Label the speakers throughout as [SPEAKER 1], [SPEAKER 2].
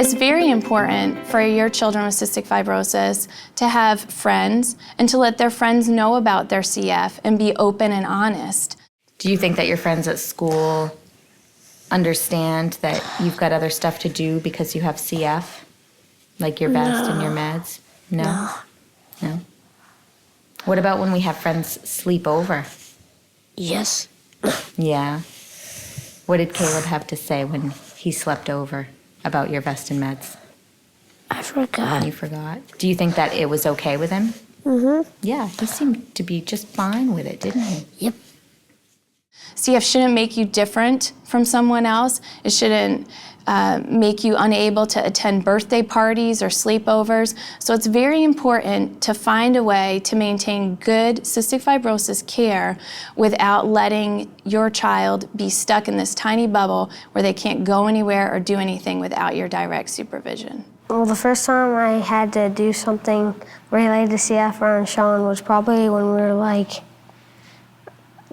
[SPEAKER 1] It's very important for your children with cystic fibrosis to have friends and to let their friends know about their CF and be open and honest.
[SPEAKER 2] Do you think that your friends at school understand that you've got other stuff to do because you have CF? Like your vest and your meds? No? No? What about when we have friends sleep over?
[SPEAKER 3] Yes.
[SPEAKER 2] Yeah. What did Caleb have to say when he slept over about your vest and meds?
[SPEAKER 3] I forgot.
[SPEAKER 2] You forgot? Do you think that it was okay with him?
[SPEAKER 3] Mm-hmm.
[SPEAKER 2] Yeah, he seemed to be just fine with it, didn't he?
[SPEAKER 3] Yep.
[SPEAKER 1] CF shouldn't make you different from someone else. It shouldn't make you unable to attend birthday parties or sleepovers. So it's very important to find a way to maintain good cystic fibrosis care without letting your child be stuck in this tiny bubble where they can't go anywhere or do anything without your direct supervision.
[SPEAKER 3] Well, the first time I had to do something related to CF around Sean was probably when we were like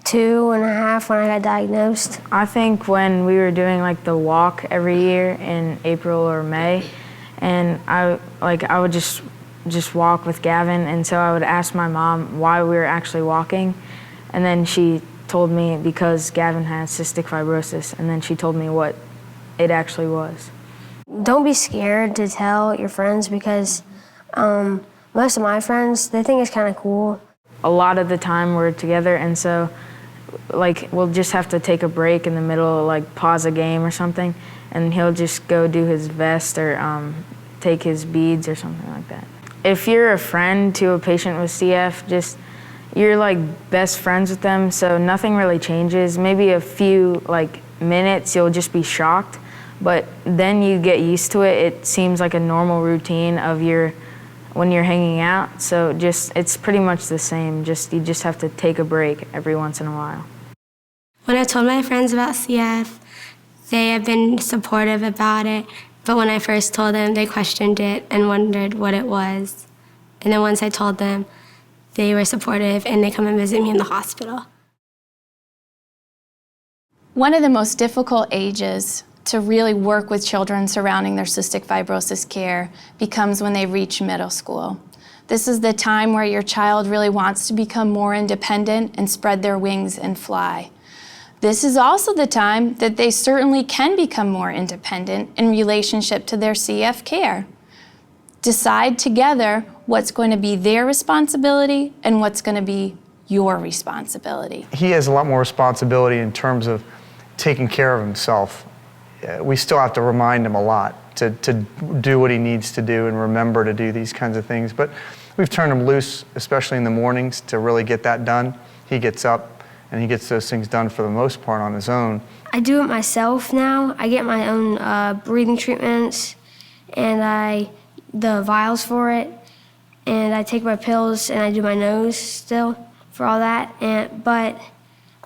[SPEAKER 3] 2.5 when I got diagnosed.
[SPEAKER 4] I think when we were doing like the walk every year in April or May, and I would just walk with Gavin, and so I would ask my mom why we were actually walking, and then she told me because Gavin has cystic fibrosis, and then she told me what it actually was.
[SPEAKER 3] Don't be scared to tell your friends because most of my friends, they think it's kind of cool.
[SPEAKER 4] A lot of the time we're together, and so like we'll just have to take a break in the middle, like pause a game or something, and he'll just go do his vest or take his beads or something like that. If you're a friend to a patient with CF, you're like best friends with them, so nothing really changes. Maybe a few like minutes you'll just be shocked, but then you get used to it. It seems like a normal routine of when you're hanging out, so it's pretty much the same. You just have to take a break every once in a while.
[SPEAKER 5] When I told my friends about CF, they have been supportive about it, but when I first told them, they questioned it and wondered what it was. And then once I told them, they were supportive and they come and visit me in the hospital.
[SPEAKER 1] One of the most difficult ages to really work with children surrounding their cystic fibrosis care becomes when they reach middle school. This is the time where your child really wants to become more independent and spread their wings and fly. This is also the time that they certainly can become more independent in relationship to their CF care. Decide together what's going to be their responsibility and what's going to be your responsibility.
[SPEAKER 6] He has a lot more responsibility in terms of taking care of himself. We still have to remind him a lot to do what he needs to do and remember to do these kinds of things. But we've turned him loose, especially in the mornings, to really get that done. He gets up and he gets those things done for the most part on his own.
[SPEAKER 3] I do it myself now. I get my own breathing treatments and the vials for it, and I take my pills and I do my nose still for all that. But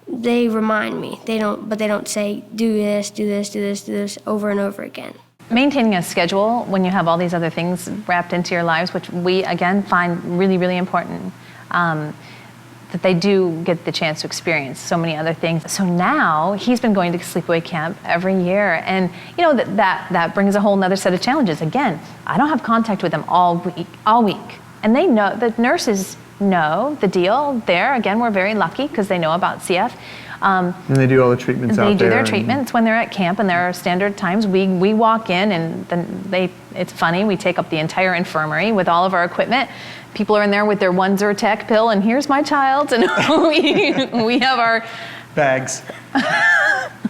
[SPEAKER 3] they remind me. They don't say do this over and over again.
[SPEAKER 7] Maintaining a schedule when you have all these other things wrapped into your lives, which we again find really, really important, that they do get the chance to experience so many other things. So now he's been going to sleepaway camp every year, and you know that brings a whole nother set of challenges. Again, I don't have contact with them all week, and they know, the nurses know the deal there. Again, we're very lucky because they know about CF.
[SPEAKER 6] And they do all the treatments out there.
[SPEAKER 7] They do their treatments when they're at camp, and there are standard times. We walk in, and then it's funny, we take up the entire infirmary with all of our equipment. People are in there with their one Zyrtec pill, and here's my child, and we have our
[SPEAKER 6] bags.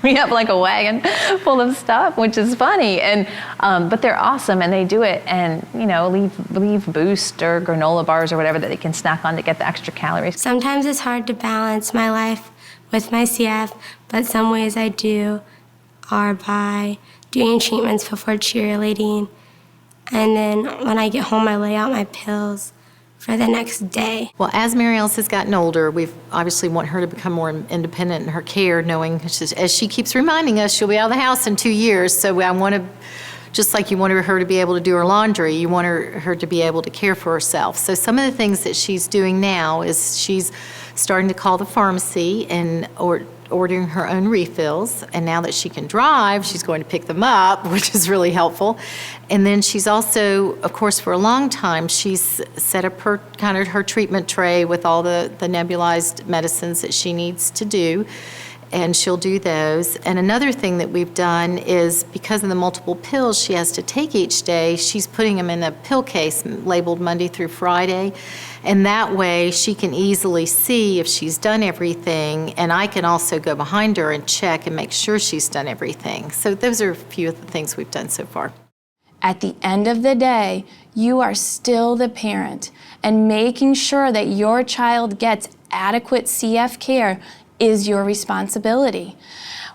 [SPEAKER 7] We have like a wagon full of stuff, which is funny, and but they're awesome, and they do it, and you know, leave Boost or granola bars or whatever that they can snack on to get the extra calories.
[SPEAKER 5] Sometimes it's hard to balance my life with my CF, but some ways I do are by doing treatments before cheerleading, and then when I get home, I lay out my pills for the next day.
[SPEAKER 8] Well, as Mary Alice has gotten older, we obviously want her to become more independent in her care, knowing, as she keeps reminding us, she'll be out of the house in 2 years. So I want to, just like you want her to be able to do her laundry, you want her to be able to care for herself. So some of the things that she's doing now is she's starting to call the pharmacy or ordering her own refills, and now that she can drive, she's going to pick them up, which is really helpful. And then she's also, of course, for a long time, she's set up her treatment tray with all the nebulized medicines that she needs to do, and she'll do those. And another thing that we've done is, because of the multiple pills she has to take each day, she's putting them in a pill case labeled Monday through Friday. And that way she can easily see if she's done everything, and I can also go behind her and check and make sure she's done everything. So those are a few of the things we've done so far.
[SPEAKER 1] At the end of the day, you are still the parent, and making sure that your child gets adequate CF care is your responsibility.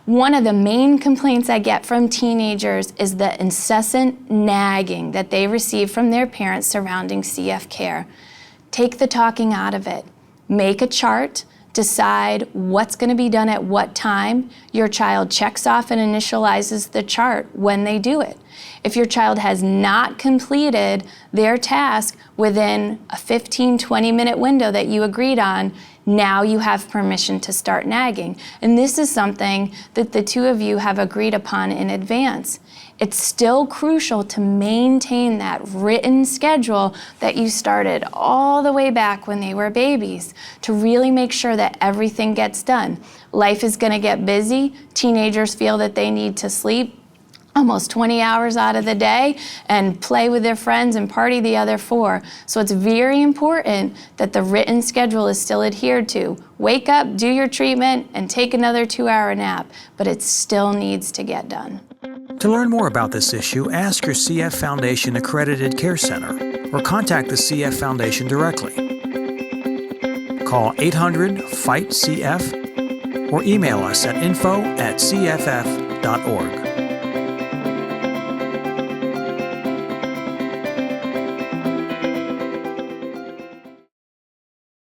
[SPEAKER 1] One of the main complaints I get from teenagers is the incessant nagging that they receive from their parents surrounding CF care. Take the talking out of it. Make a chart. Decide what's going to be done at what time. Your child checks off and initializes the chart when they do it. If your child has not completed their task within a 15-20 minute window that you agreed on, now you have permission to start nagging. And this is something that the two of you have agreed upon in advance. It's still crucial to maintain that written schedule that you started all the way back when they were babies, to really make sure that everything gets done. Life is going to get busy. Teenagers feel that they need to sleep almost 20 hours out of the day and play with their friends and party the other 4. So it's very important that the written schedule is still adhered to. Wake up, do your treatment, and take another 2-hour nap, but it still needs to get done.
[SPEAKER 9] To learn more about this issue, ask your CF Foundation Accredited Care Center or contact the CF Foundation directly. Call 800-FIGHT-CF or email us at info@cff.org.